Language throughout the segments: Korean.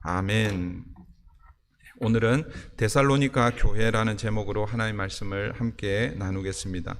아멘. 오늘은 데살로니가 교회라는 제목으로 하나님의 말씀을 함께 나누겠습니다.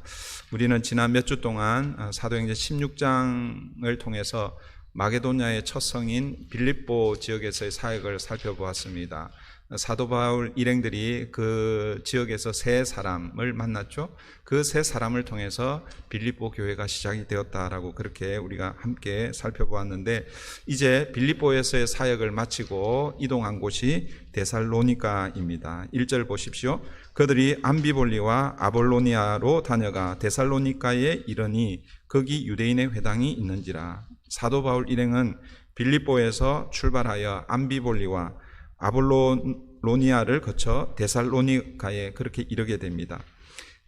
우리는 지난 몇 주 동안 사도행전 16장을 통해서 마게도냐의 첫 성인 빌립보 지역에서의 사역을 살펴보았습니다. 사도 바울 일행들이 그 지역에서 세 사람을 만났죠. 그 세 사람을 통해서 빌립보 교회가 시작이 되었다라고 그렇게 우리가 함께 살펴보았는데, 이제 빌립보에서의 사역을 마치고 이동한 곳이 데살로니가입니다. 1절 보십시오. 그들이 암비볼리와 아볼로니아로 다녀가 데살로니가에 이르니 거기 유대인의 회당이 있는지라. 사도 바울 일행은 빌립보에서 출발하여 암비볼리와 아볼로니아를 거쳐 데살로니가에 그렇게 이르게 됩니다.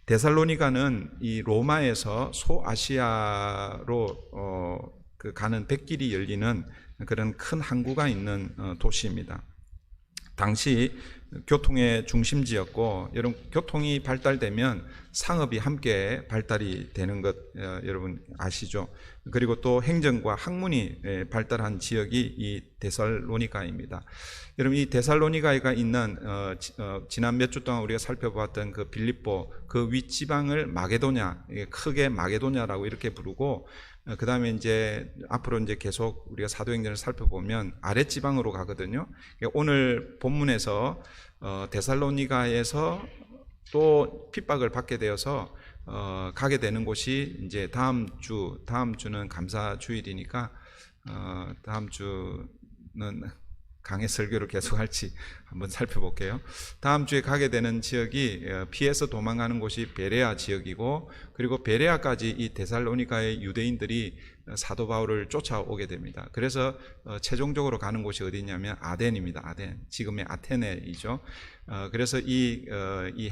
데살로니가는 이 로마에서 소아시아로 가는 백길이 열리는 그런 큰 항구가 있는 도시입니다. 당시 교통의 중심지였고, 여러분 교통이 발달되면 상업이 함께 발달이 되는 것 여러분 아시죠? 그리고 또 행정과 학문이 발달한 지역이 이 데살로니가입니다. 여러분, 이 데살로니가에 있는 지난 몇 주 동안 우리가 살펴보았던 그 빌립보 그 윗지방을 마게도냐, 크게 마게도냐라고 이렇게 부르고, 그 다음에 이제 앞으로 이제 계속 우리가 사도행전을 살펴보면 아랫지방으로 가거든요. 오늘 본문에서 데살로니가에서 또 핍박을 받게 되어서 가게 되는 곳이 이제 다음 주는 감사 주일이니까 다음 주는 강해 설교를 계속할지 한번 살펴볼게요. 다음 주에 가게 되는 지역이 피해서 도망가는 곳이 베레아 지역이고, 그리고 베레아까지 이 데살로니가의 유대인들이 사도 바울을 쫓아오게 됩니다. 그래서 최종적으로 가는 곳이 어디냐면 아덴입니다. 아덴, 지금의 아테네이죠. 그래서 이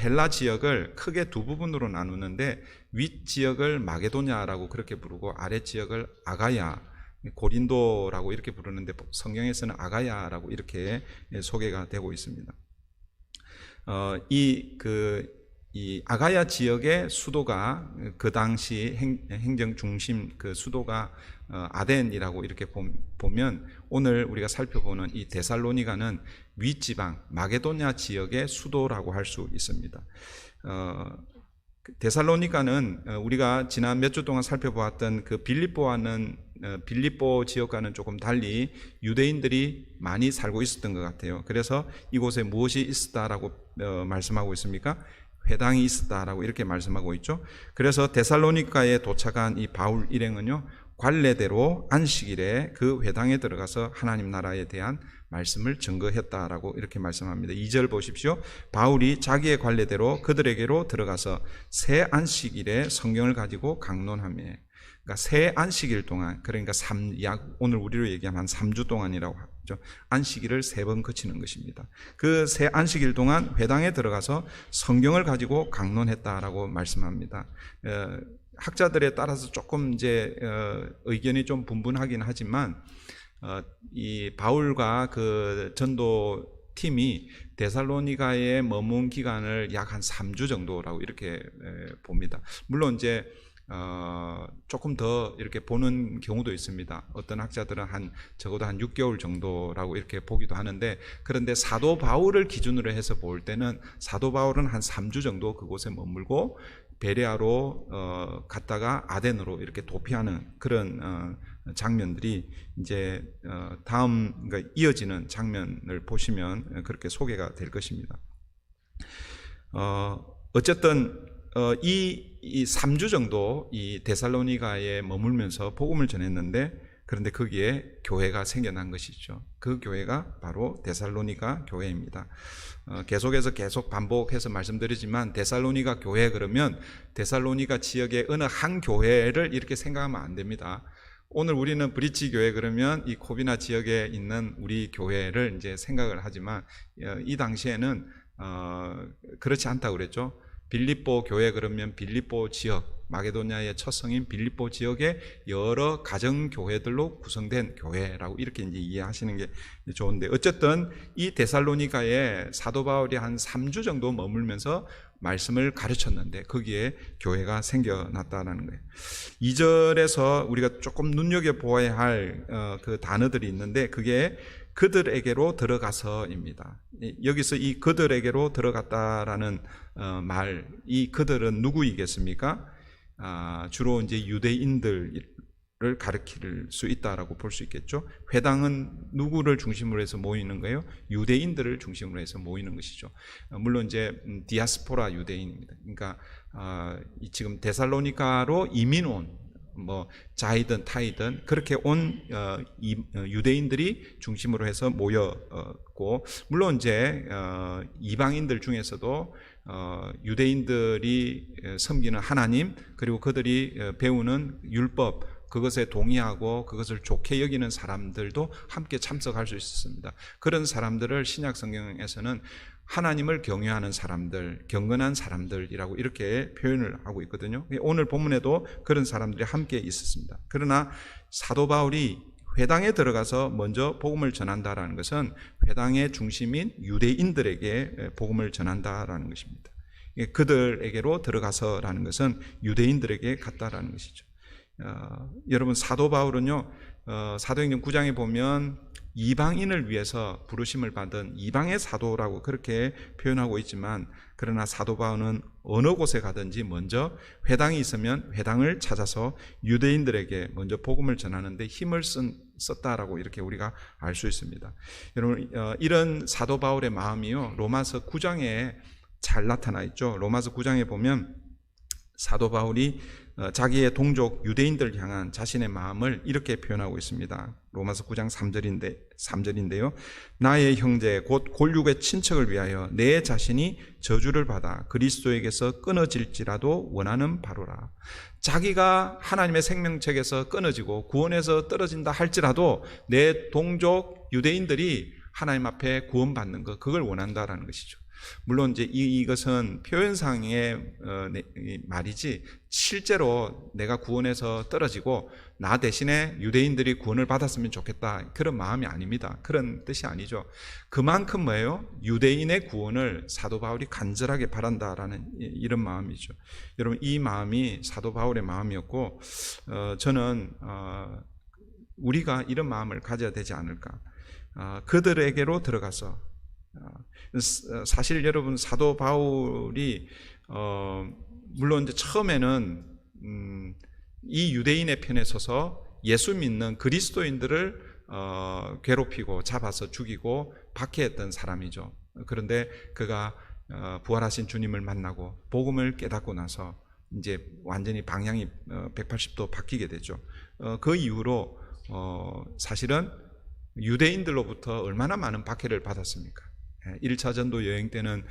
헬라 지역을 크게 두 부분으로 나누는데, 윗 지역을 마게도냐라고 그렇게 부르고 아랫 지역을 아가야, 고린도라고 이렇게 부르는데 성경에서는 아가야라고 이렇게 소개가 되고 있습니다. 이 아가야 지역의 수도가 그 당시 행정 중심 그 수도가 아덴이라고 이렇게 보면, 오늘 우리가 살펴보는 이 데살로니가는 윗지방 마게도냐 지역의 수도라고 할 수 있습니다. 데살로니가는 우리가 지난 몇 주 동안 살펴보았던 그 빌립보 지역과는 조금 달리 유대인들이 많이 살고 있었던 것 같아요. 그래서 이곳에 무엇이 있었다라고 말씀하고 있습니까? 회당이 있었다라고 이렇게 말씀하고 있죠. 그래서 데살로니가에 도착한 이 바울 일행은요, 관례대로 안식일에 그 회당에 들어가서 하나님 나라에 대한 말씀을 증거했다라고 이렇게 말씀합니다. 2절 보십시오. 바울이 자기의 관례대로 그들에게로 들어가서 새 안식일에 성경을 가지고 강론하며, 그러니까 새 안식일 동안, 그러니까 오늘 우리로 얘기하면 한 3주 동안이라고 하죠. 안식일을 3번 거치는 것입니다. 그 새 안식일 동안 회당에 들어가서 성경을 가지고 강론했다라고 말씀합니다. 학자들에 따라서 조금 이제 의견이 좀 분분하긴 하지만, 이 바울과 그 전도 팀이 데살로니가에 머문 기간을 약 한 3주 정도라고 이렇게 봅니다. 물론 이제 조금 더 이렇게 보는 경우도 있습니다. 어떤 학자들은 적어도 한 6개월 정도라고 이렇게 보기도 하는데, 그런데 사도 바울을 기준으로 해서 볼 때는 사도 바울은 한 3주 정도 그곳에 머물고 베레아로 갔다가 아덴으로 이렇게 도피하는 그런 장면들이 이제 그러니까 이어지는 장면을 보시면 그렇게 소개가 될 것입니다. 어쨌든 이 3주 정도 이 데살로니가에 머물면서 복음을 전했는데, 그런데 거기에 교회가 생겨난 것이죠. 그 교회가 바로 데살로니가 교회입니다. 계속 반복해서 말씀드리지만, 데살로니가 교회 그러면 데살로니가 지역의 어느 한 교회를 이렇게 생각하면 안 됩니다. 오늘 우리는 브릿지 교회 그러면 이 코비나 지역에 있는 우리 교회를 이제 생각을 하지만, 이 당시에는 그렇지 않다고 그랬죠. 빌립보 교회 그러면 빌립보 지역, 마게도냐의 첫 성인 빌립보 지역의 여러 가정 교회들로 구성된 교회라고 이렇게 이제 이해하시는 게 좋은데, 어쨌든 이 데살로니가에 사도 바울이 한 3주 정도 머물면서 말씀을 가르쳤는데 거기에 교회가 생겨났다는 거예요. 2절에서 우리가 조금 눈여겨보아야 할 그 단어들이 있는데, 그게 그들에게로 들어가서입니다. 여기서 이 그들에게로 들어갔다라는 말, 이 그들은 누구이겠습니까? 주로 이제 유대인들을 가리킬 수 있다라고 볼 수 있겠죠. 회당은 누구를 중심으로 해서 모이는 거예요? 유대인들을 중심으로 해서 모이는 것이죠. 물론 이제 디아스포라 유대인입니다. 그러니까 지금 데살로니가로 이민 온 자이든 타이든 그렇게 온 유대인들이 중심으로 해서 모였고, 물론 이제 이방인들 중에서도 유대인들이 섬기는 하나님, 그리고 그들이 배우는 율법, 그것에 동의하고 그것을 좋게 여기는 사람들도 함께 참석할 수 있었습니다. 그런 사람들을 신약 성경에서는 하나님을 경외하는 사람들, 경건한 사람들이라고 이렇게 표현을 하고 있거든요. 오늘 본문에도 그런 사람들이 함께 있었습니다. 그러나 사도 바울이 회당에 들어가서 먼저 복음을 전한다라는 것은 회당의 중심인 유대인들에게 복음을 전한다라는 것입니다. 그들에게로 들어가서라는 것은 유대인들에게 갔다라는 것이죠. 여러분, 사도 바울은요, 사도행전 9장에 보면 이방인을 위해서 부르심을 받은 이방의 사도라고 그렇게 표현하고 있지만, 그러나 사도 바울은 어느 곳에 가든지 먼저 회당이 있으면 회당을 찾아서 유대인들에게 먼저 복음을 전하는데 힘을 썼다라고 이렇게 우리가 알 수 있습니다. 여러분, 이런 사도 바울의 마음이요, 로마서 9장에 잘 나타나 있죠. 로마서 9장에 보면 사도 바울이 자기의 동족 유대인들을 향한 자신의 마음을 이렇게 표현하고 있습니다. 로마서 9장 3절인데요. 나의 형제 곧 골육의 친척을 위하여 내 자신이 저주를 받아 그리스도에게서 끊어질지라도 원하는 바로라. 자기가 하나님의 생명책에서 끊어지고 구원에서 떨어진다 할지라도 내 동족 유대인들이 하나님 앞에 구원받는 것, 그걸 원한다라는 것이죠. 물론 이제 이것은 표현상의 말이지, 실제로 내가 구원에서 떨어지고 나 대신에 유대인들이 구원을 받았으면 좋겠다, 그런 마음이 아닙니다. 그런 뜻이 아니죠. 그만큼 뭐예요? 유대인의 구원을 사도 바울이 간절하게 바란다라는 이런 마음이죠. 여러분, 이 마음이 사도 바울의 마음이었고, 저는 우리가 이런 마음을 가져야 되지 않을까. 그들에게로 들어가서, 사실 여러분, 사도 바울이 물론 이제 처음에는 이 유대인의 편에 서서 예수 믿는 그리스도인들을 괴롭히고 잡아서 죽이고 박해했던 사람이죠. 그런데 그가 부활하신 주님을 만나고 복음을 깨닫고 나서 이제 완전히 방향이 180도 바뀌게 되죠. 그 이후로 사실은 유대인들로부터 얼마나 많은 박해를 받았습니까? 1차 전도 여행 때는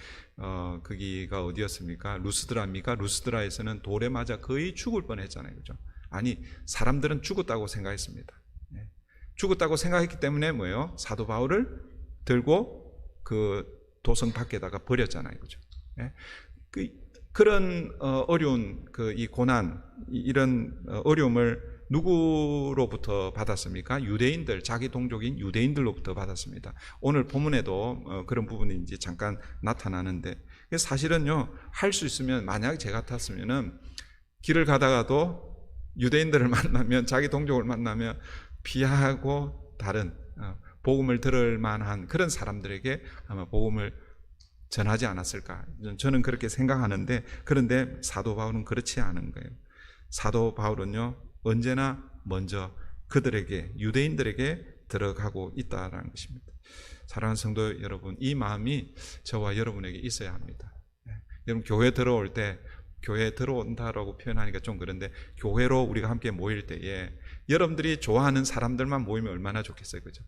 거기가 어디였습니까? 루스드라입니까? 루스드라에서는 돌에 맞아 거의 죽을 뻔했잖아요, 그죠? 아니, 사람들은 죽었다고 생각했습니다. 죽었다고 생각했기 때문에 뭐예요? 사도 바울을 들고 그 도성 밖에다가 버렸잖아요, 그죠? 그런 어려운 이 고난, 이런 어려움을 누구로부터 받았습니까? 유대인들, 자기 동족인 유대인들로부터 받았습니다. 오늘 본문에도 그런 부분이 이제 잠깐 나타나는데, 사실은요, 할 수 있으면, 만약 제 같았으면은 길을 가다가도 유대인들을 만나면, 자기 동족을 만나면 피하고 다른 복음을 들을 만한 그런 사람들에게 아마 복음을 전하지 않았을까, 저는 그렇게 생각하는데, 그런데 사도 바울은 그렇지 않은 거예요. 사도 바울은요, 언제나 먼저 그들에게, 유대인들에게 들어가고 있다는 것입니다. 사랑하는 성도 여러분, 이 마음이 저와 여러분에게 있어야 합니다. 여러분, 교회 들어올 때, 교회에 들어온다라고 표현하니까 좀 그런데, 교회로 우리가 함께 모일 때에 여러분들이 좋아하는 사람들만 모이면 얼마나 좋겠어요, 그죠?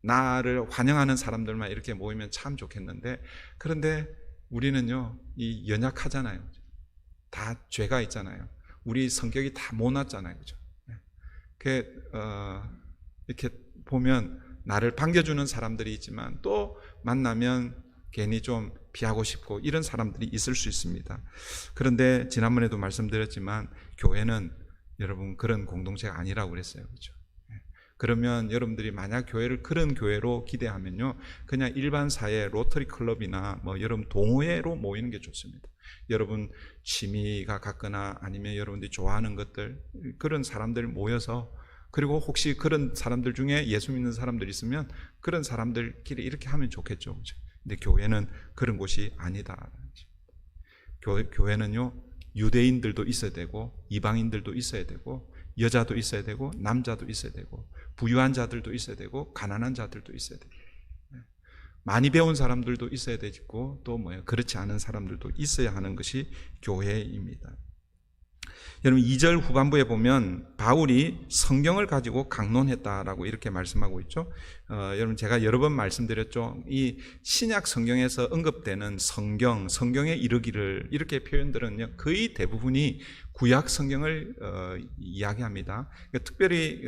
나를 환영하는 사람들만 이렇게 모이면 참 좋겠는데, 그런데 우리는요, 이 연약하잖아요. 다 죄가 있잖아요. 우리 성격이 다 못났잖아요, 그죠? 이렇게 보면 나를 반겨주는 사람들이 있지만, 또 만나면 괜히 좀 피하고 싶고 이런 사람들이 있을 수 있습니다. 그런데 지난번에도 말씀드렸지만 교회는 여러분 그런 공동체가 아니라고 그랬어요. 그렇죠? 그러면 여러분들이 만약 교회를 그런 교회로 기대하면요, 그냥 일반 사회 로터리 클럽이나 뭐 여러분 동호회로 모이는 게 좋습니다. 여러분 취미가 같거나 아니면 여러분들이 좋아하는 것들, 그런 사람들 모여서, 그리고 혹시 그런 사람들 중에 예수 믿는 사람들 있으면 그런 사람들끼리 이렇게 하면 좋겠죠. 그렇죠? 근데 교회는 그런 곳이 아니다. 교회는요, 유대인들도 있어야 되고 이방인들도 있어야 되고 여자도 있어야 되고 남자도 있어야 되고 부유한 자들도 있어야 되고 가난한 자들도 있어야 되고 많이 배운 사람들도 있어야 되고 또 그렇지 않은 사람들도 있어야 하는 것이 교회입니다. 여러분 2절 후반부에 보면 바울이 성경을 가지고 강론했다라고 이렇게 말씀하고 있죠. 여러분 제가 여러 번 말씀드렸죠. 이 신약 성경에서 언급되는 성경에 이르기를 이렇게 표현들은요, 거의 대부분이 구약 성경을 이야기합니다. 그러니까 특별히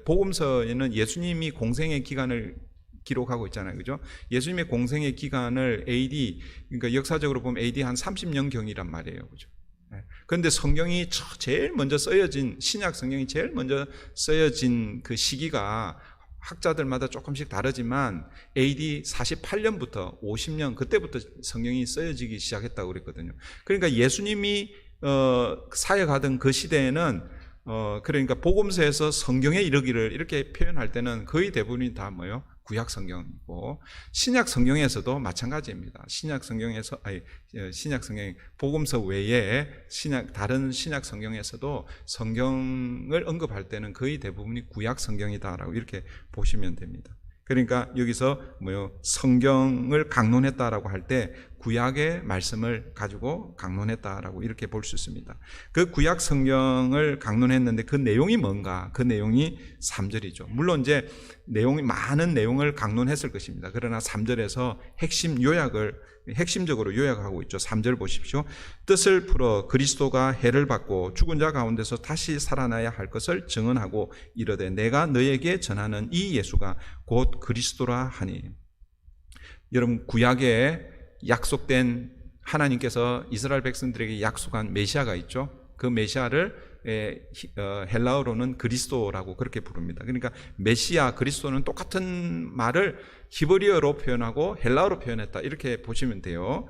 복음서에는 예수님이 공생의 기간을 기록하고 있잖아요. 그죠? 예수님의 공생의 기간을 AD, 그러니까 역사적으로 보면 AD 한 30년경이란 말이에요. 그죠? 그런데 성경이 제일 먼저 쓰여진, 신약 성경이 제일 먼저 쓰여진 그 시기가 학자들마다 조금씩 다르지만 AD 48년부터 50년, 그때부터 성경이 쓰여지기 시작했다고 그랬거든요. 그러니까 예수님이 사역하던 그 시대에는 그러니까 복음서에서 성경에 이르기를 이렇게 표현할 때는 거의 대부분이 다 구약 성경이고, 신약 성경에서도 마찬가지입니다. 신약 성경 복음서 외에 다른 신약 성경에서도 성경을 언급할 때는 거의 대부분이 구약 성경이다라고 이렇게 보시면 됩니다. 그러니까 여기서 성경을 강론했다라고 할 때 구약의 말씀을 가지고 강론했다라고 이렇게 볼 수 있습니다. 그 구약 성경을 강론했는데 그 내용이 뭔가? 그 내용이 3절이죠. 물론 이제 많은 내용을 강론했을 것입니다. 그러나 3절에서 핵심적으로 요약하고 있죠. 3절 보십시오. 뜻을 풀어 그리스도가 해를 받고 죽은 자 가운데서 다시 살아나야 할 것을 증언하고 이르되 내가 너에게 전하는 이 예수가 곧 그리스도라 하니. 여러분 구약에 약속된, 하나님께서 이스라엘 백성들에게 약속한 메시아가 있죠. 그 메시아를 헬라어로는 그리스도라고 그렇게 부릅니다. 그러니까 메시아, 그리스도는 똑같은 말을 히브리어로 표현하고 헬라어로 표현했다, 이렇게 보시면 돼요.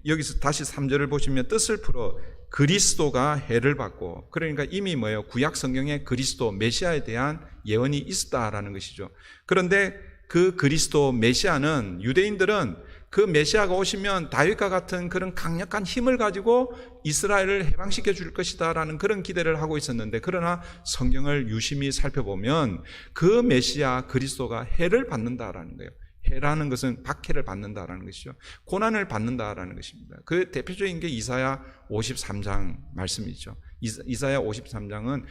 여기서 다시 3절을 보시면 뜻을 풀어 그리스도가 해를 받고, 그러니까 이미 구약 성경에 그리스도, 메시아에 대한 예언이 있었다라는 것이죠. 그런데 그 그리스도, 메시아는 유대인들은 그 메시아가 오시면 다윗과 같은 그런 강력한 힘을 가지고 이스라엘을 해방시켜 줄 것이다라는 그런 기대를 하고 있었는데, 그러나 성경을 유심히 살펴보면 그 메시아 그리스도가 해를 받는다라는 거예요. 해라는 것은 박해를 받는다라는 것이죠. 고난을 받는다라는 것입니다. 그 대표적인 게 이사야 53장 말씀이죠. 이사야 53장은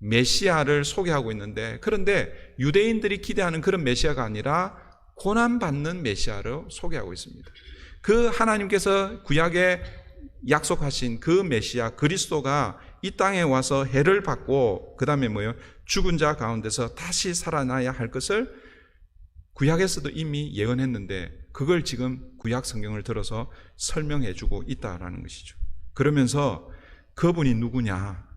메시아를 소개하고 있는데, 그런데 유대인들이 기대하는 그런 메시아가 아니라 고난받는 메시아로 소개하고 있습니다. 그 하나님께서 구약에 약속하신 그 메시아 그리스도가 이 땅에 와서 해를 받고 그 다음에 죽은 자 가운데서 다시 살아나야 할 것을 구약에서도 이미 예언했는데, 그걸 지금 구약 성경을 들어서 설명해 주고 있다라는 것이죠. 그러면서 그분이 누구냐?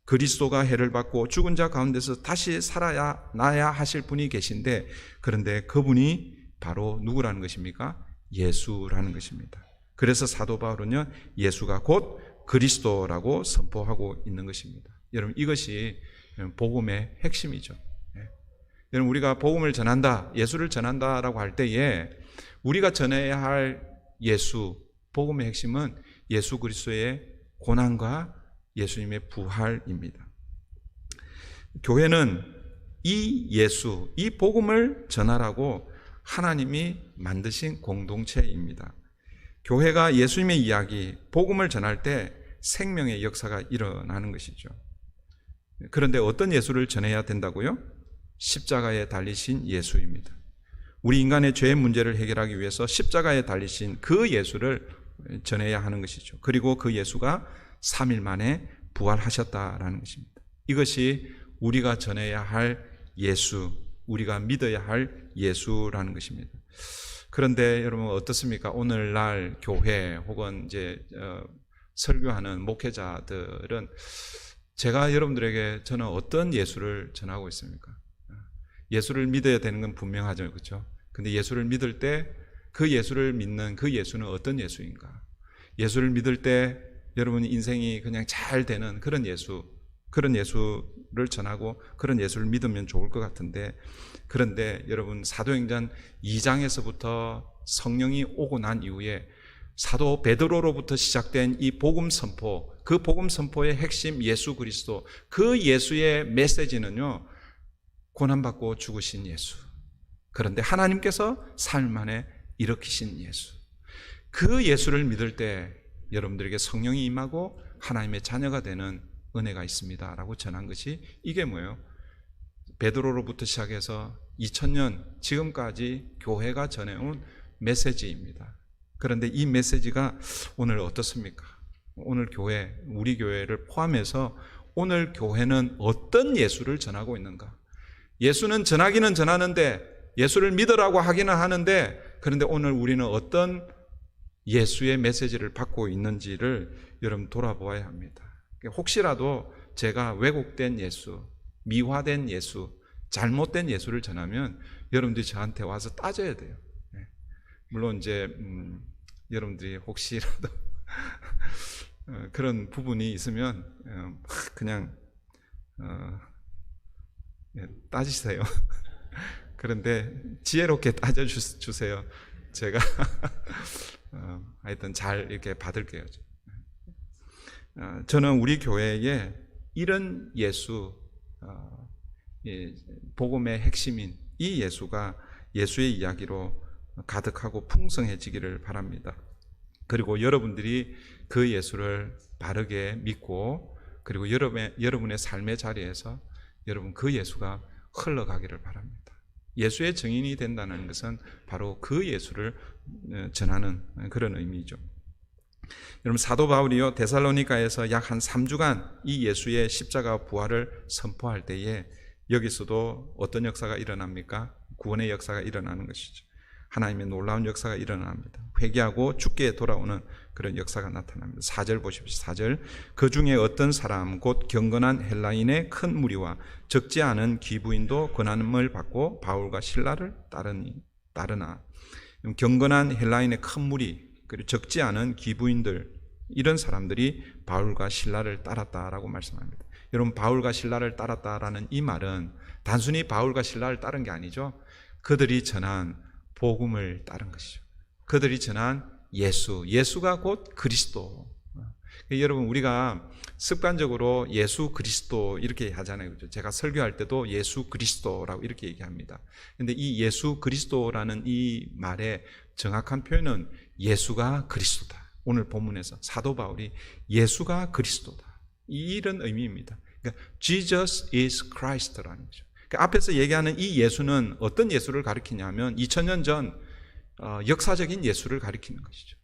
그리스도가 해를 받고 죽은 자 가운데서 다시 살아나야 하실 분이 계신데, 그런데 그분이 바로 누구라는 것입니까? 예수라는 것입니다. 그래서 사도 바울은요, 예수가 곧 그리스도라고 선포하고 있는 것입니다. 여러분 이것이 복음의 핵심이죠. 여러분 우리가 복음을 전한다, 예수를 전한다라고 할 때에 우리가 전해야 할 예수, 복음의 핵심은 예수 그리스도의 고난과 예수님의 부활입니다. 교회는 이 예수, 이 복음을 전하라고 하나님이 만드신 공동체입니다. 교회가 예수님의 이야기, 복음을 전할 때 생명의 역사가 일어나는 것이죠. 그런데 어떤 예수를 전해야 된다고요? 십자가에 달리신 예수입니다. 우리 인간의 죄의 문제를 해결하기 위해서 십자가에 달리신 그 예수를 전해야 하는 것이죠. 그리고 그 예수가 3일 만에 부활하셨다라는 것입니다. 이것이 우리가 전해야 할 예수, 우리가 믿어야 할 예수라는 것입니다. 그런데 여러분 어떻습니까? 오늘날 교회 혹은 이제 설교하는 목회자들은 제가 여러분들에게 저는 어떤 예수를 전하고 있습니까? 예수를 믿어야 되는 건 분명하죠, 그렇죠? 근데 예수를 믿을 때 그 예수를 믿는 그 예수는 어떤 예수인가? 예수를 믿을 때 여러분 인생이 그냥 잘 되는 그런 예수를 전하고 그런 예수를 믿으면 좋을 것 같은데, 그런데 여러분 사도행전 2장에서부터 성령이 오고 난 이후에 사도 베드로로부터 시작된 이 복음 선포, 그 복음 선포의 핵심 예수 그리스도, 그 예수의 메시지는요, 고난받고 죽으신 예수, 그런데 하나님께서 삶 안에 일으키신 예수, 그 예수를 믿을 때 여러분들에게 성령이 임하고 하나님의 자녀가 되는 은혜가 있습니다 라고 전한 것이, 이게 뭐예요? 베드로로부터 시작해서 2000년 지금까지 교회가 전해온 메시지입니다. 그런데 이 메시지가 오늘 어떻습니까? 오늘 교회, 우리 교회를 포함해서 오늘 교회는 어떤 예수를 전하고 있는가? 예수는 전하기는 전하는데, 예수를 믿으라고 하기는 하는데, 그런데 오늘 우리는 어떤 예수의 메시지를 받고 있는지를 여러분 돌아보아야 합니다. 혹시라도 제가 왜곡된 예수, 미화된 예수, 잘못된 예수를 전하면 여러분들이 저한테 와서 따져야 돼요. 물론 이제 여러분들이 혹시라도 그런 부분이 있으면 그냥 따지세요. 그런데 지혜롭게 따져주세요. 제가 하여튼 잘 이렇게 받을게요. 저는 우리 교회에 이런 예수, 복음의 핵심인 이 예수가 예수의 이야기로 가득하고 풍성해지기를 바랍니다. 그리고 여러분들이 그 예수를 바르게 믿고, 그리고 여러분의 삶의 자리에서 여러분 그 예수가 흘러가기를 바랍니다. 예수의 증인이 된다는 것은 바로 그 예수를 전하는 그런 의미죠. 여러분 사도 바울이요 데살로니가에서 약 한 3주간 이 예수의 십자가 부활을 선포할 때에 여기서도 어떤 역사가 일어납니까? 구원의 역사가 일어나는 것이죠. 하나님의 놀라운 역사가 일어납니다. 회개하고 주께 돌아오는 그런 역사가 나타납니다. 4절 보십시오. 4절, 그 중에 어떤 사람 곧 경건한 헬라인의 큰 무리와 적지 않은 귀부인도 권함을 받고 바울과 실라를 따르나. 경건한 헬라인의 큰 무리, 그리고 적지 않은 귀부인들, 이런 사람들이 바울과 실라를 따랐다라고 말씀합니다. 여러분 바울과 실라를 따랐다라는 이 말은 단순히 바울과 실라를 따른 게 아니죠. 그들이 전한 복음을 따른 것이죠. 그들이 전한 예수가 곧 그리스도. 여러분 우리가 습관적으로 예수 그리스도 이렇게 하잖아요. 그렇죠? 제가 설교할 때도 예수 그리스도라고 이렇게 얘기합니다. 그런데 이 예수 그리스도라는 이 말의 정확한 표현은 예수가 그리스도다. 오늘 본문에서 사도 바울이 예수가 그리스도다, 이런 의미입니다. 그러니까 Jesus is Christ라는 거죠. 그러니까 앞에서 얘기하는 이 예수는 어떤 예수를 가리키냐면 2000년 전 역사적인 예수를 가리키는 것이죠.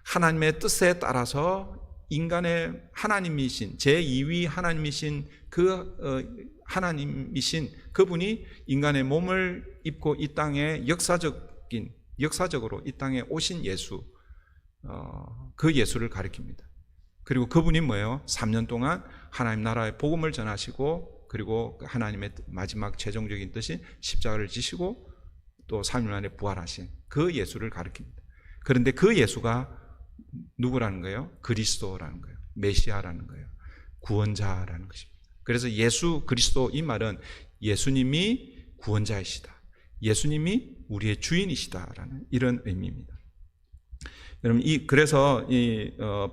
하나님의 뜻에 따라서 인간의 하나님이신 제2위 하나님이신 하나님이신 그분이 인간의 몸을 입고 이 땅에 역사적으로 이 땅에 오신 예수, 그 예수를 가리킵니다. 그리고 그분이 뭐예요? 3년 동안 하나님 나라의 복음을 전하시고, 그리고 하나님의 마지막 최종적인 뜻인 십자가를 지시고 또 3일 만에 부활하신 그 예수를 가리킵니다. 그런데 그 예수가 누구라는 거예요? 그리스도라는 거예요. 메시아라는 거예요. 구원자라는 것입니다. 그래서 예수 그리스도, 이 말은 예수님이 구원자이시다, 예수님이 우리의 주인이시다라는 이런 의미입니다. 여러분 그래서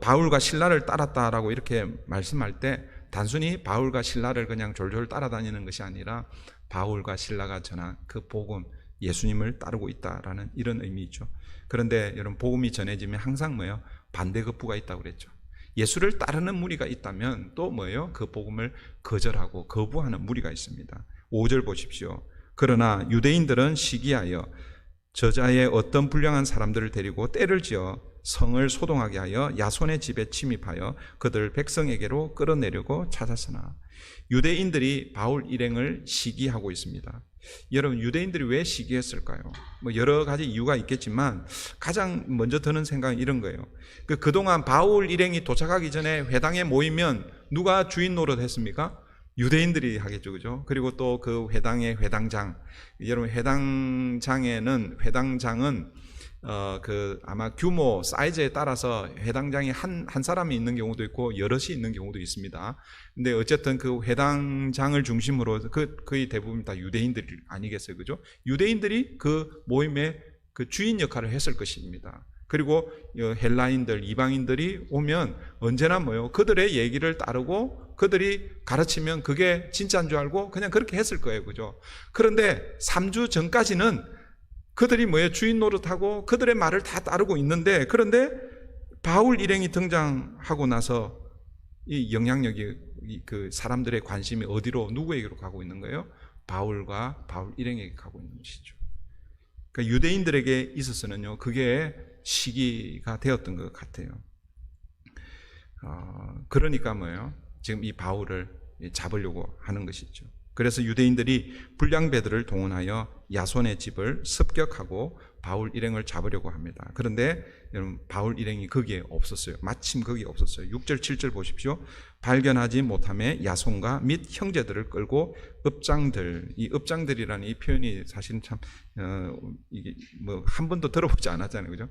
바울과 실라를 따랐다라고 이렇게 말씀할 때 단순히 바울과 실라를 그냥 졸졸 따라다니는 것이 아니라 바울과 실라가 전한 그 복음, 예수님을 따르고 있다라는 이런 의미죠. 그런데 여러분 복음이 전해지면 항상 뭐예요? 반대급부가 있다고 그랬죠. 예수를 따르는 무리가 있다면 또 뭐예요? 그 복음을 거절하고 거부하는 무리가 있습니다. 5절 보십시오. 그러나 유대인들은 시기하여 저자의 어떤 불량한 사람들을 데리고 때를 지어 성을 소동하게 하여 야손의 집에 침입하여 그들 백성에게로 끌어내려고 찾았으나, 유대인들이 바울 일행을 시기하고 있습니다. 여러분, 유대인들이 왜 시기했을까요? 뭐 여러 가지 이유가 있겠지만 가장 먼저 드는 생각은 이런 거예요. 그동안 바울 일행이 도착하기 전에 회당에 모이면 누가 주인 노릇했습니까? 유대인들이 하겠죠, 그죠? 그리고 또 그 회당의 회당장, 여러분 회당장은 아마 규모, 사이즈에 따라서 회당장이 한 사람이 있는 경우도 있고 여럿이 있는 경우도 있습니다. 근데 어쨌든 그 회당장을 중심으로 거의 대부분 다 유대인들이 아니겠어요, 그죠? 유대인들이 그 모임의 그 주인 역할을 했을 것입니다. 그리고 헬라인들, 이방인들이 오면 언제나 그들의 얘기를 따르고 그들이 가르치면 그게 진짜인 줄 알고 그냥 그렇게 했을 거예요, 그죠? 그런데 3주 전까지는 그들이 주인 노릇하고 그들의 말을 다 따르고 있는데, 그런데 바울 일행이 등장하고 나서 이 영향력이, 그 사람들의 관심이 어디로, 누구에게로 가고 있는 거예요? 바울과 바울 일행에게 가고 있는 것이죠. 그러니까 유대인들에게 있어서는요, 그게 시기가 되었던 것 같아요. 그러니까 지금 이 바울을 잡으려고 하는 것이죠. 그래서 유대인들이 불량배들을 동원하여 야손의 집을 습격하고 바울 일행을 잡으려고 합니다. 그런데 여러분, 바울 일행이 거기에 없었어요. 마침 거기에 없었어요. 6절 7절 보십시오. 발견하지 못함에 야손과 및 형제들을 끌고 읍장들, 이 읍장들이라는 이 표현이 사실 참 이게 한 번도 들어보지 않았잖아요, 그죠?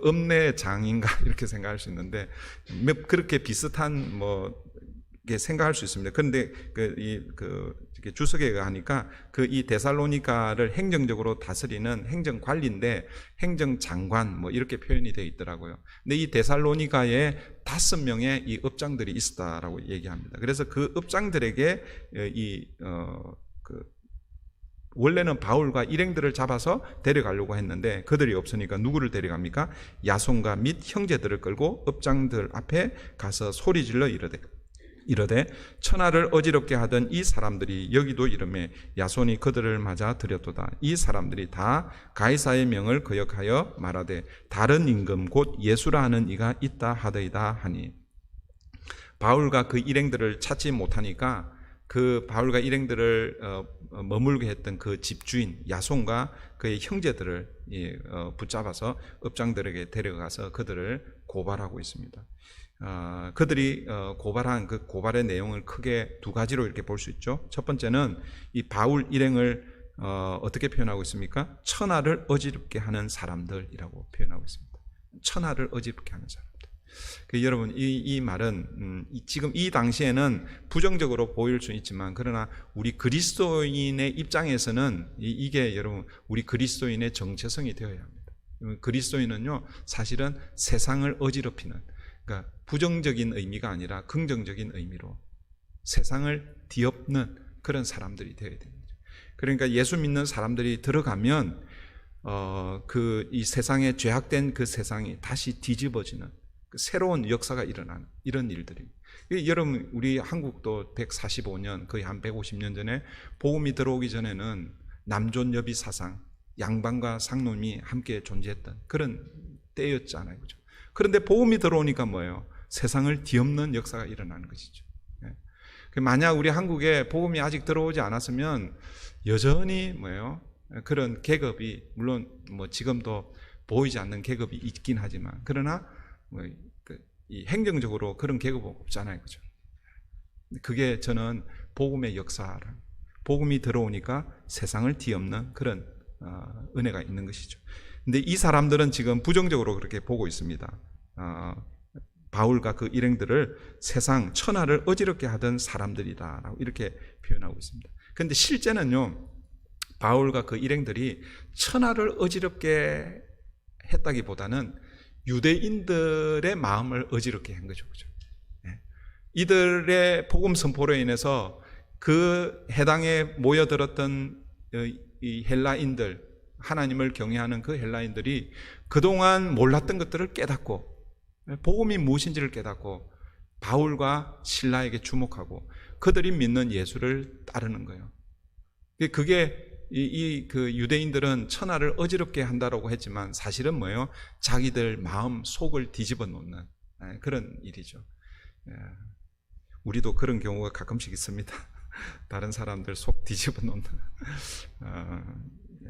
읍내장인가 이렇게 생각할 수 있는데 그렇게 비슷한 생각할 수 있습니다. 그런데 주석에 가니까 이 데살로니가를 행정적으로 다스리는 행정관리인데 행정장관 이렇게 표현이 되어 있더라고요. 근데 이 데살로니가에 5명의 이 읍장들이 있었다라고 얘기합니다. 그래서 그 읍장들에게 원래는 바울과 일행들을 잡아서 데려가려고 했는데 그들이 없으니까 누구를 데려갑니까? 야손과 및 형제들을 끌고 읍장들 앞에 가서 소리질러 이르되 천하를 어지럽게 하던 이 사람들이 여기도 이르매 야손이 그들을 맞아 들였도다. 이 사람들이 다 가이사의 명을 거역하여 말하되 다른 임금 곧 예수라 하는 이가 있다 하더이다 하니, 바울과 그 일행들을 찾지 못하니까 그 바울과 일행들을 머물게 했던 그 집주인 야손과 그의 형제들을 붙잡아서 읍장들에게 데려가서 그들을 고발하고 있습니다. 그들이 고발한 그 고발의 내용을 크게 2가지로 이렇게 볼 수 있죠. 첫 번째는 이 바울 일행을 어떻게 표현하고 있습니까? 천하를 어지럽게 하는 사람들이라고 표현하고 있습니다. 천하를 어지럽게 하는 사람들. 여러분, 이 말은 지금 이 당시에는 부정적으로 보일 수 있지만, 그러나 우리 그리스도인의 입장에서는 이게 여러분 우리 그리스도인의 정체성이 되어야 합니다. 그리스도인은요, 사실은 세상을 어지럽히는, 그러니까 부정적인 의미가 아니라 긍정적인 의미로 세상을 뒤엎는 그런 사람들이 되어야 됩니다. 그러니까 예수 믿는 사람들이 들어가면 이 세상에 죄악된 그 세상이 다시 뒤집어지는 새로운 역사가 일어나는 이런 일들이. 여러분, 우리 한국도 145년, 거의 한 150년 전에 복음이 들어오기 전에는 남존여비 사상, 양반과 상놈이 함께 존재했던 그런 때였잖아요, 그죠? 그런데 복음이 들어오니까 세상을 뒤엎는 역사가 일어나는 것이죠. 만약 우리 한국에 복음이 아직 들어오지 않았으면 여전히 그런 계급이, 물론 지금도 보이지 않는 계급이 있긴 하지만, 그러나 이 행정적으로 그런 계급은 없잖아요, 그죠? 그게 저는 복음의 역사라, 복음이 들어오니까 세상을 뒤엎는 그런 은혜가 있는 것이죠. 근데 이 사람들은 지금 부정적으로 그렇게 보고 있습니다. 바울과 그 일행들을 세상 천하를 어지럽게 하던 사람들이다라고 이렇게 표현하고 있습니다. 그런데 실제는요, 바울과 그 일행들이 천하를 어지럽게 했다기보다는 유대인들의 마음을 어지럽게 한 거죠, 그죠? 이들의 복음 선포로 인해서 그 해당에 모여들었던 이 헬라인들, 하나님을 경외하는 그 헬라인들이 그동안 몰랐던 것들을 깨닫고, 복음이 무엇인지를 깨닫고 바울과 실라에게 주목하고 그들이 믿는 예수를 따르는 거예요. 그게 그 유대인들은 천하를 어지럽게 한다라고 했지만 사실은 자기들 마음 속을 뒤집어 놓는 그런 일이죠. 우리도 그런 경우가 가끔씩 있습니다. 다른 사람들 속 뒤집어 놓는 예.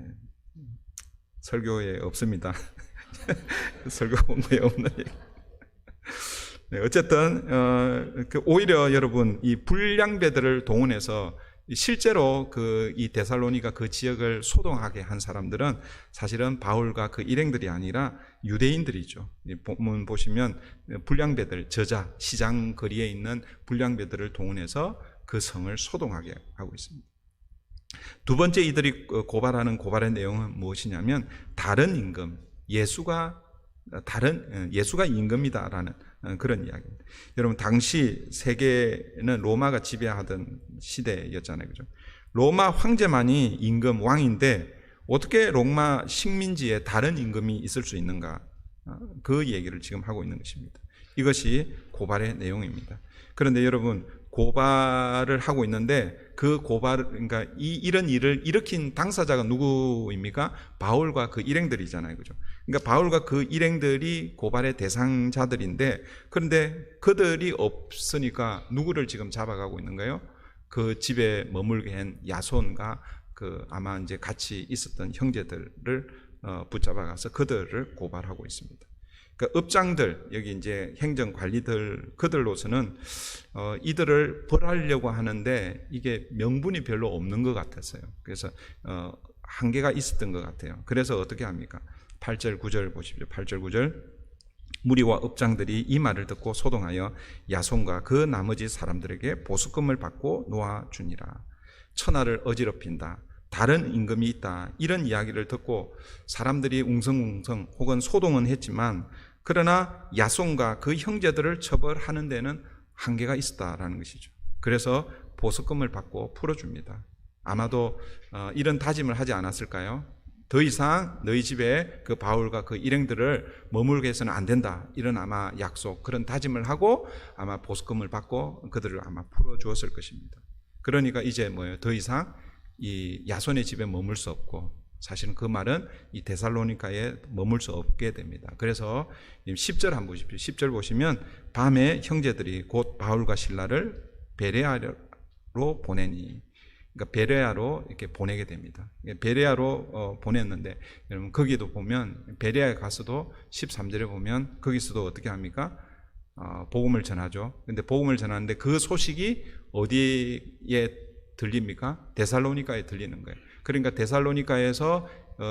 설교에 없습니다. 설교 본거에 없는 얘기. 네, 어쨌든 오히려 여러분 이 불량배들을 동원해서 실제로 이 데살로니가 그 지역을 소동하게 한 사람들은 사실은 바울과 그 일행들이 아니라 유대인들이죠. 본문 보시면 불량배들, 저자, 시장 거리에 있는 불량배들을 동원해서 그 성을 소동하게 하고 있습니다. 두 번째 이들이 고발하는 고발의 내용은 무엇이냐면 다른 임금, 예수가 임금이다라는 그런 이야기입니다. 여러분 당시 세계는 로마가 지배하던 시대였잖아요, 그죠? 로마 황제만이 임금 왕인데 어떻게 로마 식민지에 다른 임금이 있을 수 있는가? 그 얘기를 지금 하고 있는 것입니다. 이것이 고발의 내용입니다. 그런데 여러분 고발을 하고 있는데 그 그러니까 이런 일을 일으킨 당사자가 누구입니까? 바울과 그 일행들이잖아요, 그죠? 그러니까 바울과 그 일행들이 고발의 대상자들인데 그런데 그들이 없으니까 누구를 지금 잡아가고 있는 거예요? 그 집에 머물게 한 야손과 아마 이제 같이 있었던 형제들을 붙잡아가서 그들을 고발하고 있습니다. 그러니까 업장들, 여기 이제 행정관리들, 그들로서는 이들을 벌하려고 하는데 이게 명분이 별로 없는 것 같았어요. 그래서 한계가 있었던 것 같아요. 그래서 어떻게 합니까? 8절 9절 보십시오. 8절 9절 무리와 업장들이 이 말을 듣고 소동하여 야손과 그 나머지 사람들에게 보수금을 받고 놓아주니라. 천하를 어지럽힌다, 다른 임금이 있다, 이런 이야기를 듣고 사람들이 웅성웅성 혹은 소동은 했지만 그러나 야손과 그 형제들을 처벌하는 데는 한계가 있었다라는 것이죠. 그래서 보수금을 받고 풀어줍니다. 아마도 이런 다짐을 하지 않았을까요? 더 이상 너희 집에 그 바울과 그 일행들을 머물게 해서는 안 된다, 이런 아마 약속, 그런 다짐을 하고 아마 보수금을 받고 그들을 아마 풀어주었을 것입니다. 그러니까 이제 뭐예요? 더 이상 이 야손의 집에 머물 수 없고, 사실은 그 말은 이 데살로니가에 머물 수 없게 됩니다. 그래서 10절 한번 보십시오. 10절 보시면 밤에 형제들이 곧 바울과 실라를 베레아로 보내니, 그러니까 베레아로 이렇게 보내게 됩니다. 베레아로 보냈는데 여러분 거기도 보면 베레아에 가서도 13절에 보면 거기서도 어떻게 합니까? 복음을 전하죠. 근데 복음을 전하는데 그 소식이 어디에 들립니까? 데살로니가에 들리는 거예요. 그러니까 데살로니가에서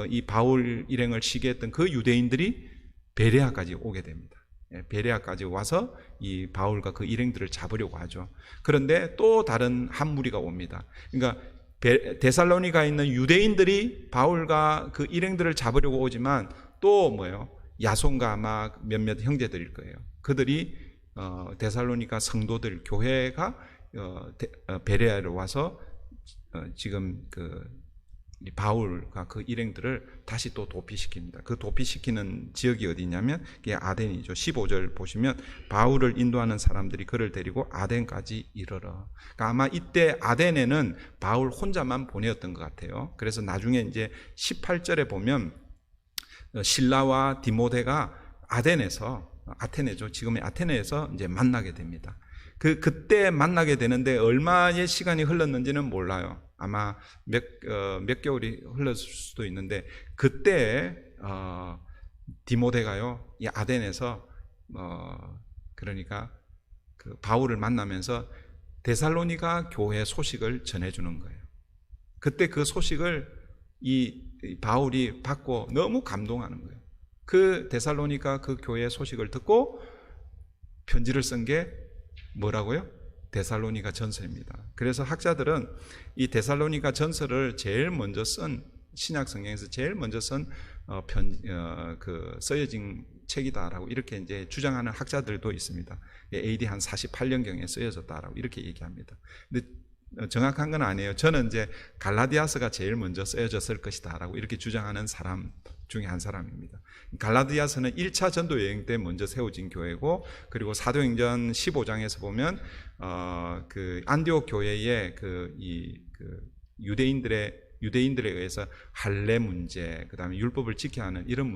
이 바울 일행을 시기했던 그 유대인들이 베레아까지 오게 됩니다. 베레아까지 와서 이 바울과 그 일행들을 잡으려고 하죠. 그런데 또 다른 한 무리가 옵니다. 그러니까 데살로니가에 있는 유대인들이 바울과 그 일행들을 잡으려고 오지만 또 뭐예요? 야손과 아마 몇몇 형제들일 거예요. 그들이 데살로니가 성도들, 교회가 베레아로 와서 지금 이 바울과 그 일행들을 다시 또 도피시킵니다. 그 도피시키는 지역이 어디냐면 그게 아덴이죠. 15절 보시면 바울을 인도하는 사람들이 그를 데리고 아덴까지 이르러. 그러니까 아마 이때 아덴에는 바울 혼자만 보내었던 것 같아요. 그래서 나중에 이제 18절에 보면 실라와 디모데가 아테네죠. 지금의 아테네에서 이제 만나게 됩니다. 그때 만나게 되는데 얼마의 시간이 흘렀는지는 몰라요. 아마 몇 개월이 흘렀을 수도 있는데 그때 디모데가요, 이 아덴에서 그러니까 그 바울을 만나면서 데살로니가 교회 소식을 전해주는 거예요. 그때 그 소식을 이 바울이 받고 너무 감동하는 거예요. 그 데살로니가 그 교회 소식을 듣고 편지를 쓴 게 뭐라고요? 데살로니가 전서입니다. 그래서 학자들은 이 데살로니가 전서를 제일 먼저 쓴, 신약 성경에서 제일 먼저 쓴 써여진 책이다라고 이렇게 이제 주장하는 학자들도 있습니다. AD 한 48년경에 쓰여졌다라고 이렇게 얘기합니다. 근데 정확한 건 아니에요. 저는 이제 갈라디아서가 제일 먼저 쓰여졌을 것이다라고 이렇게 주장하는 사람 중에 한 사람입니다. 갈라디아서는 1차 전도 여행 때 먼저 세워진 교회고, 그리고 사도행전 15장에서 보면 그 안디옥 교회의 유대인들에 의해서 할례 문제, 그다음에 율법을 지켜야 하는 이런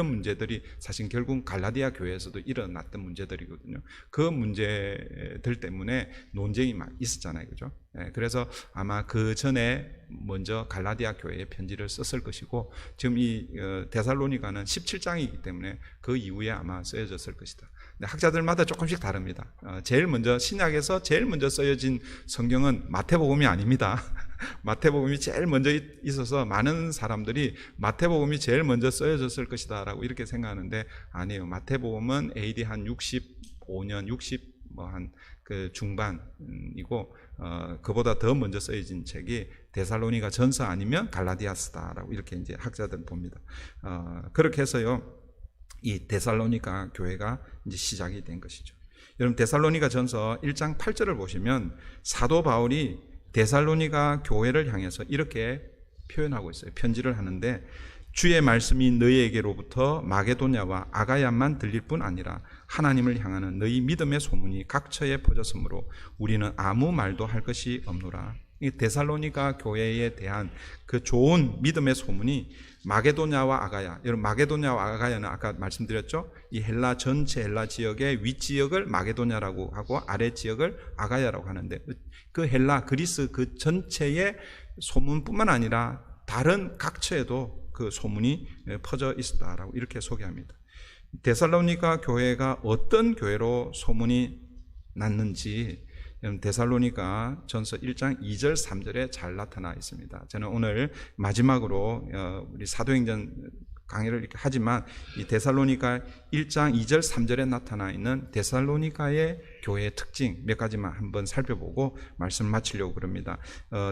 문제들이 사실 결국 갈라디아 교회에서도 일어났던 문제들이거든요. 그 문제들 때문에 논쟁이 막 있었잖아요, 그죠? 그래서 아마 그 전에 먼저 갈라디아 교회에 편지를 썼을 것이고, 지금 이 데살로니가는 17장이기 때문에 그 이후에 아마 쓰여졌을 것이다. 학자들마다 조금씩 다릅니다. 제일 먼저 신약에서 제일 먼저 쓰여진 성경은 마태복음이 아닙니다. 마태복음이 제일 먼저 있어서 많은 사람들이 마태복음이 제일 먼저 쓰여졌을 것이다 라고 이렇게 생각하는데, 아니에요. 마태복음은 AD 한 65년, 60 한 그 중반이고, 그보다 더 먼저 쓰여진 책이 데살로니가 전서 아니면 갈라디아서다라고 이렇게 이제 학자들은 봅니다. 그렇게 해서요, 이 데살로니가 교회가 이제 시작이 된 것이죠. 여러분, 데살로니가 전서 1장 8절을 보시면 사도 바울이 데살로니가 교회를 향해서 이렇게 표현하고 있어요. 편지를 하는데, 주의 말씀이 너희에게로부터 마게도냐와 아가야만 들릴 뿐 아니라 하나님을 향하는 너희 믿음의 소문이 각처에 퍼졌으므로 우리는 아무 말도 할 것이 없노라. 이 데살로니가 교회에 대한 그 좋은 믿음의 소문이 마게도냐와 아가야, 여러분 마게도냐와 아가야는 아까 말씀드렸죠? 이 헬라 전체 헬라 지역의 윗지역을 마게도냐라고 하고 아래 지역을 아가야라고 하는데, 그 헬라 그리스 그 전체의 소문뿐만 아니라 다른 각처에도 그 소문이 퍼져 있었다라고 이렇게 소개합니다. 데살로니가 교회가 어떤 교회로 소문이 났는지 데살로니가 전서 1장 2절 3절에 잘 나타나 있습니다. 저는 오늘 마지막으로 우리 사도행전 강의를 이렇게 하지만 이 데살로니가 1장 2절 3절에 나타나 있는 데살로니가의 교회의 특징 몇 가지만 한번 살펴보고 말씀을 마치려고 그럽니다.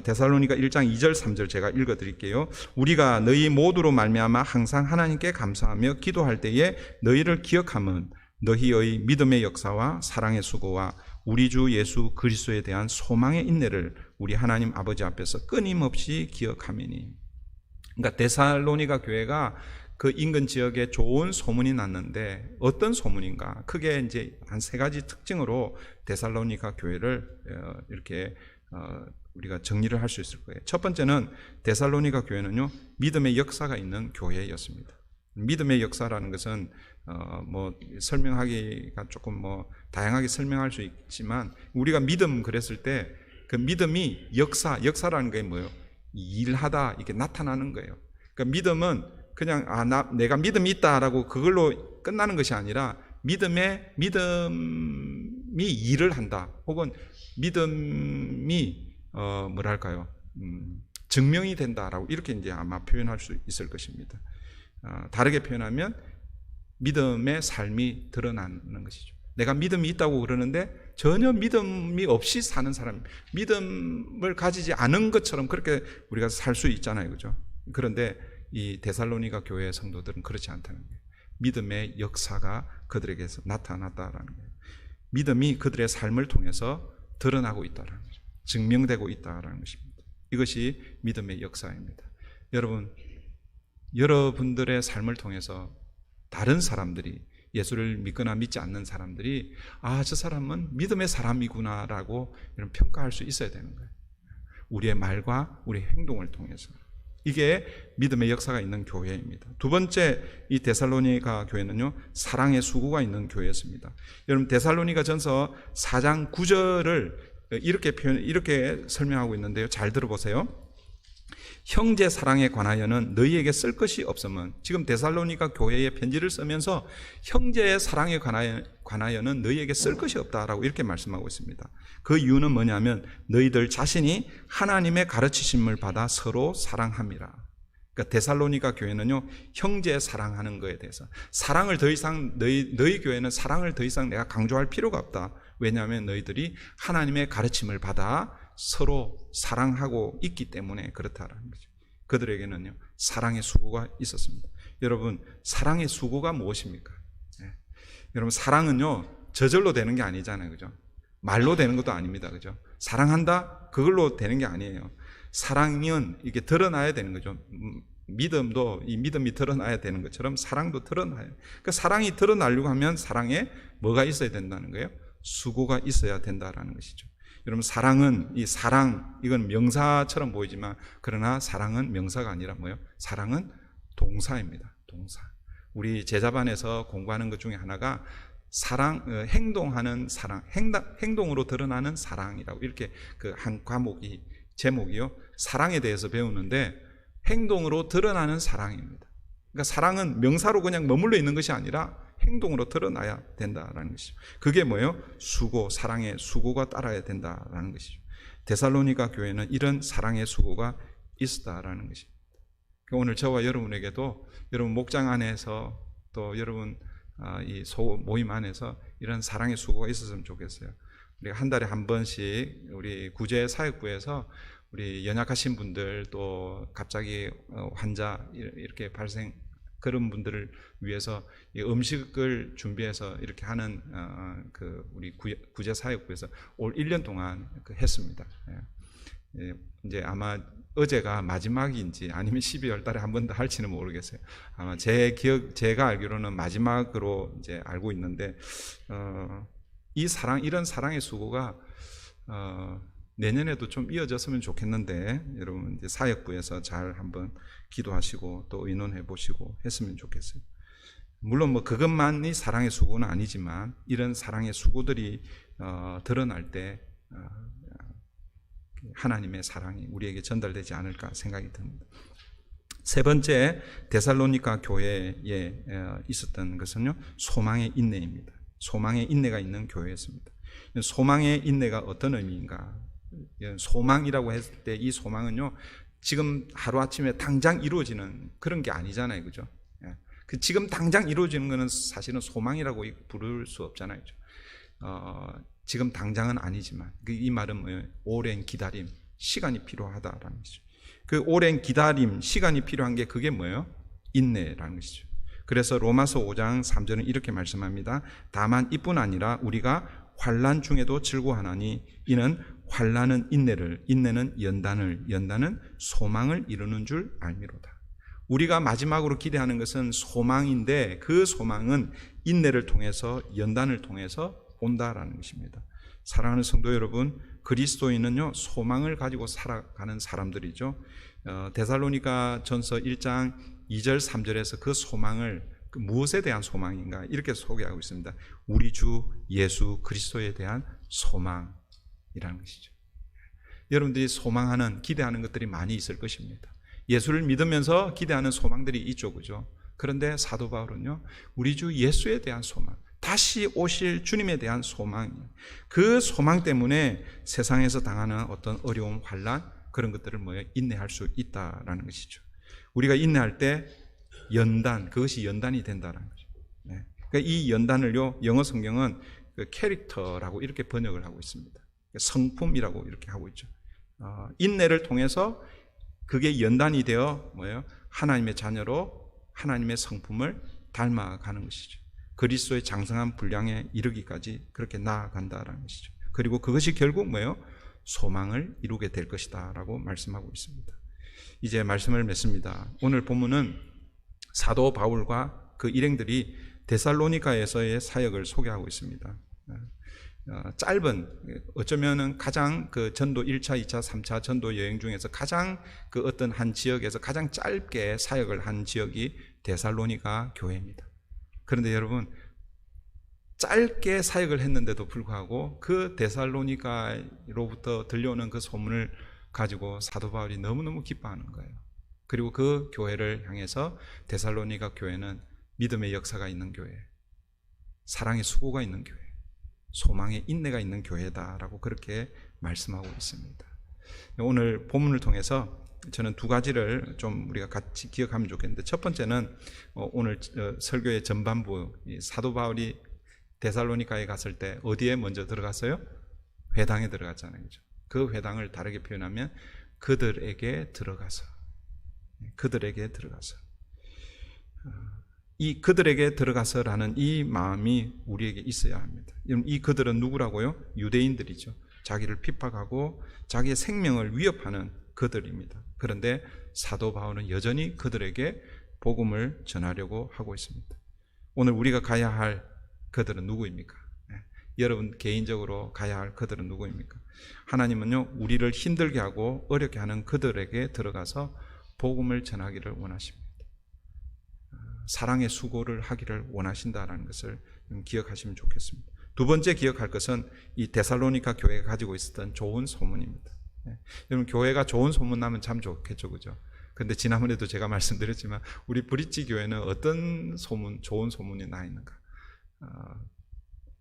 데살로니가 1장 2절 3절 제가 읽어드릴게요. 우리가 너희 모두로 말미암아 항상 하나님께 감사하며 기도할 때에 너희를 기억함은 너희의 믿음의 역사와 사랑의 수고와 우리 주 예수 그리스도에 대한 소망의 인내를 우리 하나님 아버지 앞에서 끊임없이 기억하매니. 그러니까 데살로니가 교회가 그 인근 지역에 좋은 소문이 났는데, 어떤 소문인가? 크게 이제 한 세 가지 특징으로 데살로니가 교회를 이렇게 우리가 정리를 할 수 있을 거예요. 첫 번째는 데살로니가 교회는요, 믿음의 역사가 있는 교회였습니다. 믿음의 역사라는 것은 뭐 설명하기가 조금 뭐 다양하게 설명할 수 있지만, 우리가 믿음 그랬을 때 그 믿음이 역사라는 게 뭐예요? 일하다 이게 나타나는 거예요. 그러니까 믿음은 그냥 내가 믿음이 있다라고 그걸로 끝나는 것이 아니라 믿음이 일을 한다. 혹은 믿음이 뭐랄까요? 증명이 된다라고 이렇게 이제 아마 표현할 수 있을 것입니다. 다르게 표현하면 믿음의 삶이 드러나는 것이죠. 내가 믿음이 있다고 그러는데 전혀 믿음이 없이 사는 사람, 믿음을 가지지 않은 것처럼 그렇게 우리가 살 수 있잖아요, 그죠? 그런데 이 데살로니가 교회 성도들은 그렇지 않다는 거예요. 믿음의 역사가 그들에게서 나타났다라는 거예요. 믿음이 그들의 삶을 통해서 드러나고 있다는 거죠. 증명되고 있다라는 것입니다. 이것이 믿음의 역사입니다. 여러분들의 삶을 통해서 다른 사람들이, 예수를 믿거나 믿지 않는 사람들이 저 사람은 믿음의 사람이구나라고 이런 평가할 수 있어야 되는 거예요. 우리의 말과 우리의 행동을 통해서. 이게 믿음의 역사가 있는 교회입니다. 두 번째, 이 데살로니가 교회는요, 사랑의 수고가 있는 교회였습니다. 여러분, 데살로니가 전서 4장 9절을 이렇게 설명하고 있는데요. 잘 들어보세요. 형제 사랑에 관하여는 너희에게 쓸 것이 없음은, 지금 데살로니가 교회에 편지를 쓰면서 형제의 사랑에 관하여는 너희에게 쓸 것이 없다라고 이렇게 말씀하고 있습니다. 그 이유는 뭐냐면 너희들 자신이 하나님의 가르치심을 받아 서로 사랑함이라. 그러니까 데살로니가 교회는요, 형제 사랑하는 거에 대해서 사랑을 더 이상 너희 교회는 사랑을 더 이상 내가 강조할 필요가 없다. 왜냐하면 너희들이 하나님의 가르침을 받아 서로 사랑하고 있기 때문에 그렇다라는 거죠. 그들에게는요, 사랑의 수고가 있었습니다. 여러분, 사랑의 수고가 무엇입니까? 여러분, 사랑은요, 저절로 되는 게 아니잖아요, 그죠? 말로 되는 것도 아닙니다, 그죠? 사랑한다? 그걸로 되는 게 아니에요. 사랑은 이게 드러나야 되는 거죠. 믿음도 이 믿음이 드러나야 되는 것처럼 사랑도 드러나요. 그러니까 사랑이 드러나려고 하면 사랑에 뭐가 있어야 된다는 거예요? 수고가 있어야 된다라는 것이죠. 여러분, 이건 명사처럼 보이지만, 그러나 사랑은 명사가 아니라 뭐예요? 사랑은 동사입니다. 동사. 우리 제자반에서 공부하는 것 중에 하나가 행동하는 사랑, 행동으로 드러나는 사랑이라고 이렇게 그 한 과목이 제목이요. 사랑에 대해서 배우는데 행동으로 드러나는 사랑입니다. 그러니까 사랑은 명사로 그냥 머물러 있는 것이 아니라 행동으로 드러나야 된다라는 것이죠. 그게 뭐예요? 수고, 사랑의 수고가 따라야 된다라는 것이죠. 데살로니가 교회는 이런 사랑의 수고가 있었다라는 것입니다. 오늘 저와 여러분에게도 여러분 목장 안에서 또 여러분 이 모임 안에서 이런 사랑의 수고가 있었으면 좋겠어요. 우리가 한 달에 한 번씩 우리 구제 사역부에서 우리 연약하신 분들 또 갑자기 환자 이렇게 발생 그런 분들을 위해서 음식을 준비해서 이렇게 하는 그 우리 구제 사역부에서 올 1년 동안 했습니다. 이제 아마 어제가 마지막인지 아니면 12월 달에 한 번 더 할지는 모르겠어요. 아마 제가 알기로는 마지막으로 이제 알고 있는데, 이런 사랑의 수고가, 내년에도 좀 이어졌으면 좋겠는데, 여러분 이제 사역부에서 잘 한번 기도하시고 또 의논해 보시고 했으면 좋겠어요. 물론 뭐 그것만이 사랑의 수고는 아니지만, 이런 사랑의 수고들이, 드러날 때, 하나님의 사랑이 우리에게 전달되지 않을까 생각이 듭니다. 세 번째, 데살로니가 교회에 있었던 것은요, 소망의 인내입니다. 소망의 인내가 있는 교회였습니다. 소망의 인내가 어떤 의미인가? 소망이라고 했을 때 이 소망은요, 지금 하루아침에 당장 이루어지는 그런 게 아니잖아요. 그죠? 그 지금 당장 이루어지는 것은 사실은 소망이라고 부를 수 없잖아요. 지금 당장은 아니지만 이 말은 뭐예요? 오랜 기다림, 시간이 필요하다라는 것이죠. 그 오랜 기다림, 시간이 필요한 게 그게 뭐예요? 인내라는 것이죠. 그래서 로마서 5장 3절은 이렇게 말씀합니다. 다만 이뿐 아니라 우리가 환난 중에도 즐거워하나니 이는 환난은 인내를, 인내는 연단을, 연단은 소망을 이루는 줄 알미로다. 우리가 마지막으로 기대하는 것은 소망인데 그 소망은 인내를 통해서, 연단을 통해서 온다라는 것입니다. 사랑하는 성도 여러분, 그리스도인은요, 소망을 가지고 살아가는 사람들이죠. 데살로니가 전서 1장 2절 3절에서 그 소망을 무엇에 대한 소망인가 이렇게 소개하고 있습니다. 우리 주 예수 그리스도에 대한 소망이라는 것이죠. 여러분들이 소망하는, 기대하는 것들이 많이 있을 것입니다. 예수를 믿으면서 기대하는 소망들이 있죠, 그죠? 그런데 사도 바울은요, 우리 주 예수에 대한 소망, 다시 오실 주님에 대한 소망, 그 소망 때문에 세상에서 당하는 어떤 어려움, 환난 그런 것들을 인내할 수 있다라는 것이죠. 우리가 인내할 때 연단, 그것이 연단이 된다는 거죠. 네. 그러니까 이 연단을요, 영어 성경은 그 캐릭터라고 이렇게 번역을 하고 있습니다. 성품이라고 이렇게 하고 있죠. 인내를 통해서 그게 연단이 되어 하나님의 자녀로 하나님의 성품을 닮아가는 것이죠. 그리스도의 장성한 분량에 이르기까지 그렇게 나아간다라는 것이죠. 그리고 그것이 결국 소망을 이루게 될 것이다 라고 말씀하고 있습니다. 이제 말씀을 맺습니다. 오늘 본문은 사도 바울과 그 일행들이 데살로니가에서의 사역을 소개하고 있습니다. 짧은, 어쩌면은 가장 그 전도 1차, 2차, 3차 전도 여행 중에서 가장 그 어떤 한 지역에서 가장 짧게 사역을 한 지역이 데살로니가 교회입니다. 그런데 여러분, 짧게 사역을 했는데도 불구하고 그 데살로니가로부터 들려오는 그 소문을 가지고 사도 바울이 너무너무 기뻐하는 거예요. 그리고 그 교회를 향해서 데살로니가 교회는 믿음의 역사가 있는 교회, 사랑의 수고가 있는 교회, 소망의 인내가 있는 교회다라고 그렇게 말씀하고 있습니다. 오늘 본문을 통해서 저는 두 가지를 좀 우리가 같이 기억하면 좋겠는데, 첫 번째는 오늘 설교의 전반부, 사도 바울이 데살로니가에 갔을 때 어디에 먼저 들어갔어요? 회당에 들어갔잖아요. 그죠? 그 회당을 다르게 표현하면 그들에게 들어가서, 이 그들에게 들어가서라는 이 마음이 우리에게 있어야 합니다. 이 그들은 누구라고요? 유대인들이죠. 자기를 핍박하고 자기의 생명을 위협하는 그들입니다. 그런데 사도 바울은 여전히 그들에게 복음을 전하려고 하고 있습니다. 오늘 우리가 가야 할 그들은 누구입니까? 여러분 개인적으로 가야 할 그들은 누구입니까? 하나님은요, 우리를 힘들게 하고 어렵게 하는 그들에게 들어가서 복음을 전하기를 원하십니다. 사랑의 수고를 하기를 원하신다라는 것을 기억하시면 좋겠습니다. 두 번째 기억할 것은 이 데살로니가 교회가 가지고 있었던 좋은 소문입니다. 여러분, 교회가 좋은 소문 나면 참 좋겠죠, 그죠? 근데 지난번에도 제가 말씀드렸지만 우리 브릿지 교회는 어떤 소문, 좋은 소문이 나 있는가?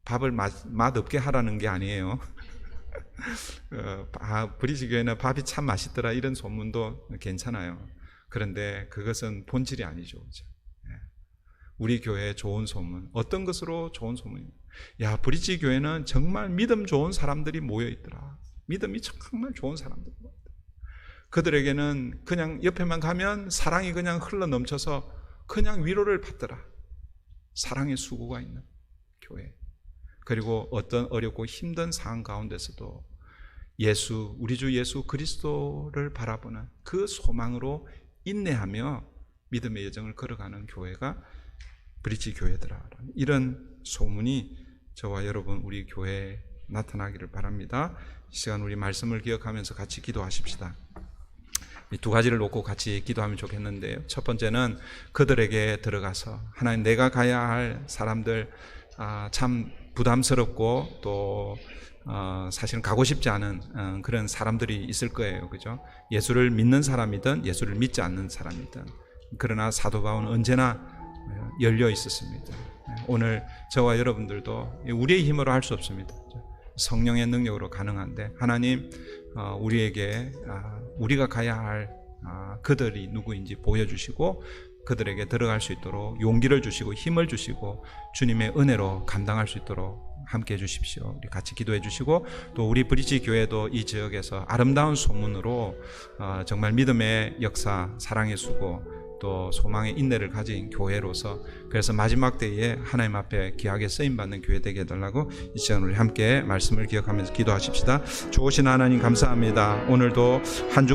밥을 맛없게 하라는 게 아니에요. 브릿지 교회는 밥이 참 맛있더라 이런 소문도 괜찮아요. 그런데 그것은 본질이 아니죠, 그죠? 우리 교회의 좋은 소문, 어떤 것으로 좋은 소문입니다. 야, 브릿지 교회는 정말 믿음 좋은 사람들이 모여 있더라. 믿음이 정말 좋은 사람들이 모여 있더라. 그들에게는 그냥 옆에만 가면 사랑이 그냥 흘러 넘쳐서 그냥 위로를 받더라. 사랑의 수고가 있는 교회. 그리고 어떤 어렵고 힘든 상황 가운데서도 우리 주 예수 그리스도를 바라보는 그 소망으로 인내하며 믿음의 여정을 걸어가는 교회가 브릿지 교회더라. 이런 소문이 저와 여러분 우리 교회에 나타나기를 바랍니다. 이 시간 우리 말씀을 기억하면서 같이 기도하십시다. 이 두 가지를 놓고 같이 기도하면 좋겠는데요. 첫 번째는 그들에게 들어가서 하나님, 내가 가야 할 사람들, 참 부담스럽고 또 사실은 가고 싶지 않은 그런 사람들이 있을 거예요, 그죠? 예수를 믿는 사람이든 예수를 믿지 않는 사람이든. 그러나 사도 바울은 언제나 열려 있었습니다. 오늘 저와 여러분들도 우리의 힘으로 할 수 없습니다. 성령의 능력으로 가능한데, 하나님 우리에게 우리가 가야 할 그들이 누구인지 보여주시고 그들에게 들어갈 수 있도록 용기를 주시고 힘을 주시고 주님의 은혜로 감당할 수 있도록 함께 해주십시오. 우리 같이 기도해 주시고, 또 우리 브릿지 교회도 이 지역에서 아름다운 소문으로 정말 믿음의 역사, 사랑의 수고, 또 소망의 인내를 가진 교회로서, 그래서 마지막 때에 하나님 앞에 귀하게 쓰임받는 교회 되게 해달라고 이 시간 우리 함께 말씀을 기억하면서 기도하십시다. 좋으신 하나님 감사합니다. 오늘도 한 주